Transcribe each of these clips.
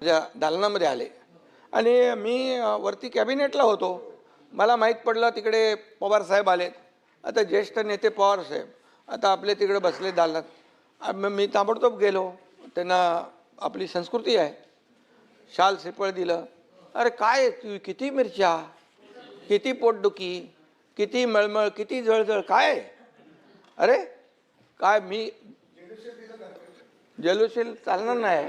माझ्या दालनामध्ये आले आणि मी वरती कॅबिनेटला होतो. मला माहीत पडलं तिकडे पवारसाहेब आलेत. आता ज्येष्ठ नेते पवारसाहेब आता आपले तिकडे बसले दालनात. मी ताबडतोब गेलो. त्यांना आपली संस्कृती आहे, शाल श्रीफळ दिलं. अरे काय किती मिरच्या, किती पोटदुखी, किती मळमळ, किती जळजळ, काय? अरे काय मी जल्लोषील चालणार नाही,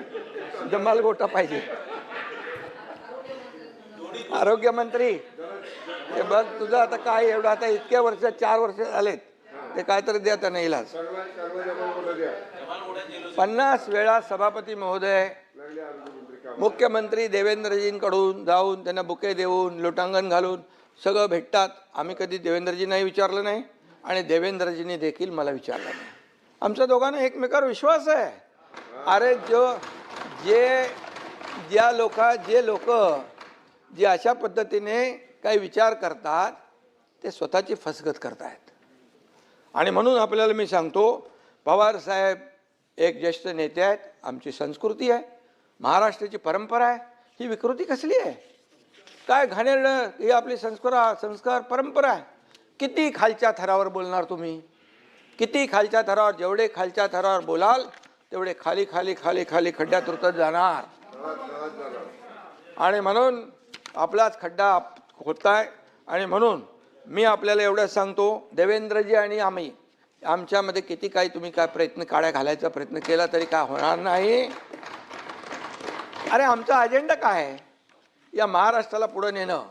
जमाल गोटा पाहिजे. आरोग्यमंत्री हे बघ तुझं आता काय एवढं, आता इतक्या वर्ष 4 वर्ष झालेत, ते काहीतरी द्या त्यांना इलाज. 50 वेळा सभापती महोदय मुख्यमंत्री देवेंद्रजींकडून जाऊन त्यांना बुके देऊन लोटांगण घालून सगळं भेटतात. आम्ही कधी देवेंद्रजींनाही विचारलं नाही आणि देवेंद्रजींनी देखील मला विचारलं नाही. आमच्या दोघांना एकमेकावर विश्वास आहे. अरे जे लोक जे अशा पद्धतीने काही विचार करतात ते स्वतःची फसगत करतायत. आणि म्हणून आपल्याला मी सांगतो, पवार साहेब एक ज्येष्ठ नेते आहेत. आमची संस्कृती आहे, महाराष्ट्राची परंपरा आहे. ही विकृती कसली आहे? काय घाणेरडं ही आपली संस्कार परंपरा आहे. किती खालच्या थरावर बोलणार तुम्ही, किती खालच्या थरावर, जेवढे खालच्या थरावर बोलाल तेवढे खाली खाली खाली खाली खड्ड्यात उतरत जाणार. आणि म्हणून आपलाच खड्डा होताय. आणि म्हणून मी आपल्याला एवढं सांगतो, देवेंद्रजी आणि आम्ही आमच्यामध्ये किती काही तुम्ही काय प्रयत्न काड्या घालायचा प्रयत्न केला तरी काय होणार नाही. अरे आमचा अजेंडा काय आहे? या महाराष्ट्राला पुढे नेणं,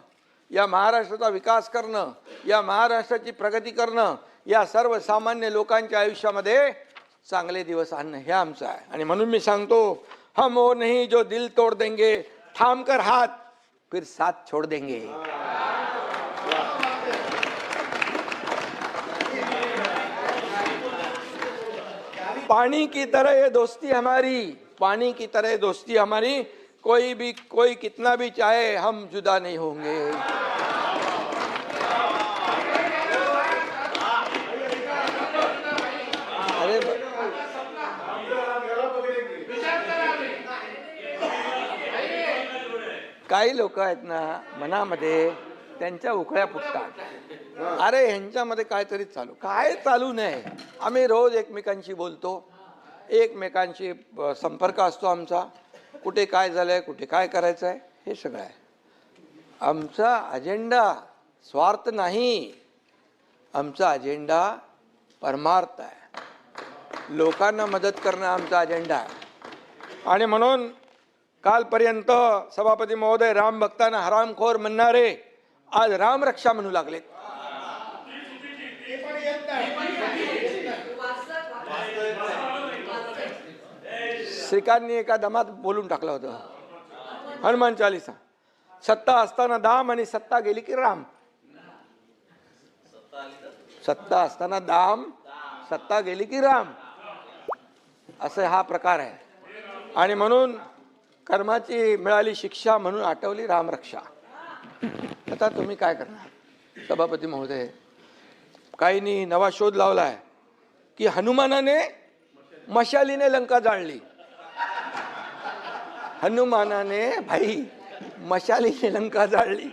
या महाराष्ट्राचा विकास करणं, या महाराष्ट्राची प्रगती करणं, या सर्वसामान्य लोकांच्या आयुष्यामध्ये चांगले दिवस आणणं हे आमचं आहे. आणि म्हणून मी सांगतो, हम वो नहीं जो दिल तोड़ देंगे, थाम कर हाथ फिर साथ छोड़ देंगे. पानी की तरह ये दोस्ती हमारी, पानी की तरह दोस्ती हमारी, कोई कितना भी चाहे हम जुदा नहीं होंगे. अरे काही लोक आहेत ना मनामध्ये त्यांच्या उकळ्या फुटतात. अरे ह्यांच्यामध्ये काहीतरी चालू नाही. आम्ही रोज एकमेकांशी बोलतो, एकमेकांशी संपर्क असतो आमचा. कुठे काय झालंय, कुठे काय करायचं आहे, हे सगळं आहे. आमचा अजेंडा स्वार्थ नाही, आमचा अजेंडा परमार्थ आहे. लोकांना मदत करणं आमचा अजेंडा आहे. आणि म्हणून कालपर्यंत सभापती महोदय राम भक्तांना हरामखोर म्हणणारे आज रामरक्षा म्हणू लागलेत. श्रीकांतनी एका दमात बोलून टाकलं होतं, हनुमान चालीसा, सत्ता असताना दाम आणि सत्ता गेली की राम. सत्ता असताना दाम, सत्ता गेली की राम, असं हा प्रकार आहे. आणि म्हणून कर्माची मिळाली शिक्षा म्हणून आठवली रामरक्षा. आता तुम्ही काय करणार सभापती महोदय? काहींनी नवा शोध लावलाय की हनुमानाने मशालीने लंका जाळली. हनुमानाने भाई मशालीने लंका जाळली.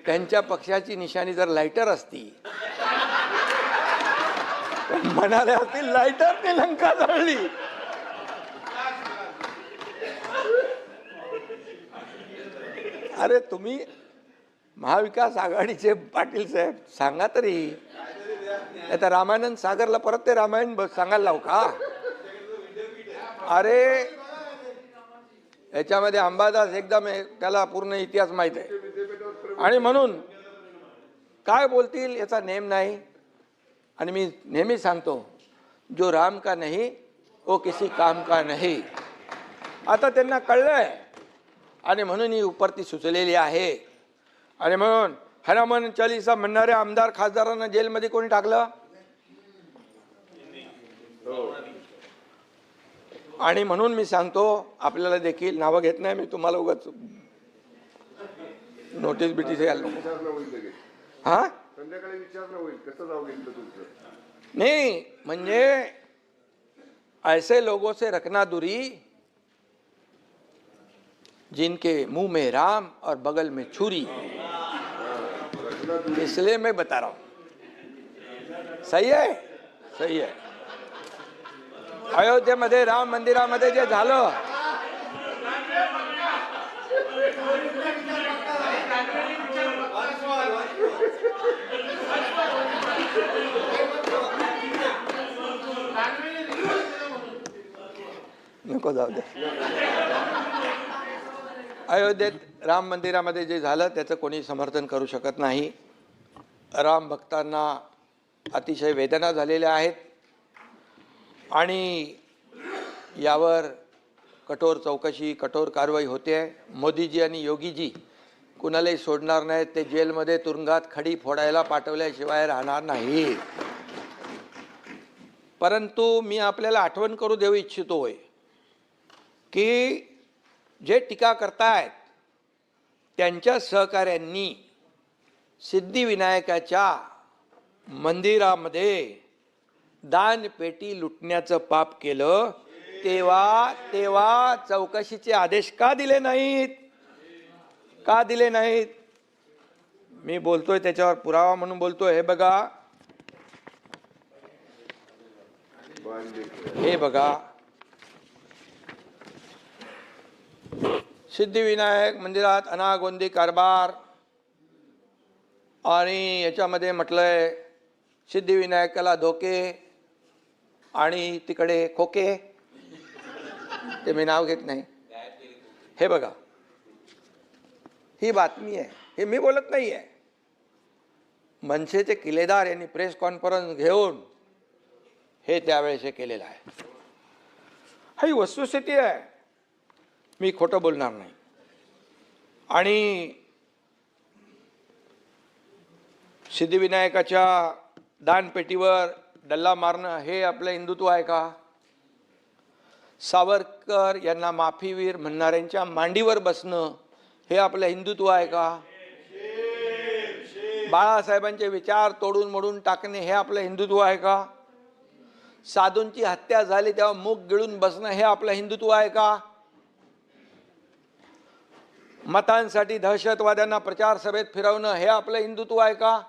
त्यांच्या पक्षाची निशाणी जर लायटर असती म्हणाले असतील लायटरने लंका जाळली. अरे तुम्ही महाविकास आघाडीचे पाटील साहेब सांगा तरी. आता रामानंद सागरला परत ते रामायण सांगायला लावू का? अरे याच्यामध्ये अंबादास एकदम त्याला पूर्ण इतिहास माहित आहे. आणि म्हणून काय बोलतील याचा नेम नाही. आणि मी नेहमी सांगतो, जो राम का नहीं वो किसी काम का नहीं. आता त्यांना कळलंय आणि म्हणून ही उपरती सुचलेली आहे. आणि म्हणून हनुमान चालीसा म्हणणाऱ्या आमदार खासदारांना जेलमध्ये कोणी टाकलं? आणि म्हणून मी सांगतो, आपल्याला देखील नावं घेत नाही मी, तुम्हाला उगाच नोटीस बिटीस घ्यायला नको. हा नहीं, म्हणजे ऐसे लोगों से रखना दूरी जिनके मुंह में राम और बगल में छुरी, इसलिए मैं बता रहा हूं। सही आहे, सही आहे। अयोध्येमध्ये राम मंदिरामध्ये जे झालं, नको जाऊ दे। अयोध्येत राम मंदिरामध्ये जे झालं त्याचं कोणी समर्थन करू शकत नाही। राम भक्तांना अतिशय वेदना झालेल्या आहेत आणि यावर कठोर चौकशी, कठोर कारवाई होते आहे। मोदीजी आणि योगीजी कुणालाही सोडणार नाहीत, ते जेलमध्ये तुरुंगात खडी फोडायला पाठवल्याशिवाय राहणार नाही। परंतु मी आपल्याला आठवण करू देऊ इच्छितोय की जे टीका करतायत त्यांच्या सहकाऱ्यांनी सिद्धिविनायकाच्या मंदिरामध्ये दानपेटी लुटण्याचं पाप केलं, तेव्हा चौकशीचे आदेश का दिले नाहीत? का दिले नाहीत? मी बोलतोय त्याच्यावर पुरावा म्हणून बोलतोय। हे बघा, हे बघा, सिद्धिविनायक मंदिरात अनागोंदी कारभार आणि याच्यामध्ये म्हटलंय सिद्धिविनायकाला धोके आणि तिकडे खोके, ते मी नाव घेत नाही। हे बघा, ही बातमी आहे, हे मी बोलत नाही आहे। मनसेचे किल्लेदार यांनी प्रेस कॉन्फरन्स घेऊन हे त्यावेळेस हे केलेलं आहे। ही वस्तुस्थिती आहे, मी खोटं बोलणार नाही। आणि सिद्धिविनायकाच्या दानपेटीवर डल्ला मारणं हे आपलं हिंदुत्व आहे का? सावरकर यांना माफीवीर म्हणणाऱ्यांच्या मांडीवर बसणं हे आपलं हिंदुत्व आहे का? बाळासाहेबांचे विचार तोडून मोडून टाकणे हे आपलं हिंदुत्व आहे का? साधूंची हत्या झाली तेव्हा मूग गिळून बसणं हे आपलं हिंदुत्व आहे का? मतांसाठी दहशतवाद्यांना प्रचार सभेत फिरवणं हे आपलं हिंदुत्व आहे का?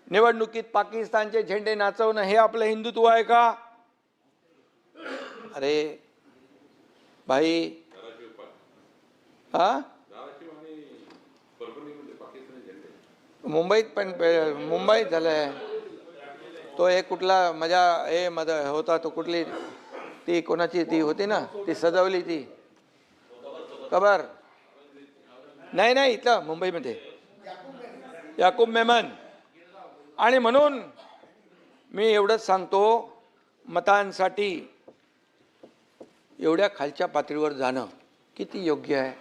निवडणुकीत पाकिस्तानचे झेंडे नाचवणं हे आपलं हिंदुत्व आहे का? अरे भाई, हा, मुंबईत पण, मुंबईत झालंय तो एक कुठला मजा हे होता तो, कुठली ती कोणाची ती होती ना, ती सजवली ती खबर नाही, नाही इथलं मुंबईमध्ये याकूब मेमन। आणि म्हणून मी एवढंच सांगतो, मतांसाठी एवढ्या खालच्या पातळीवर जाणं किती योग्य आहे?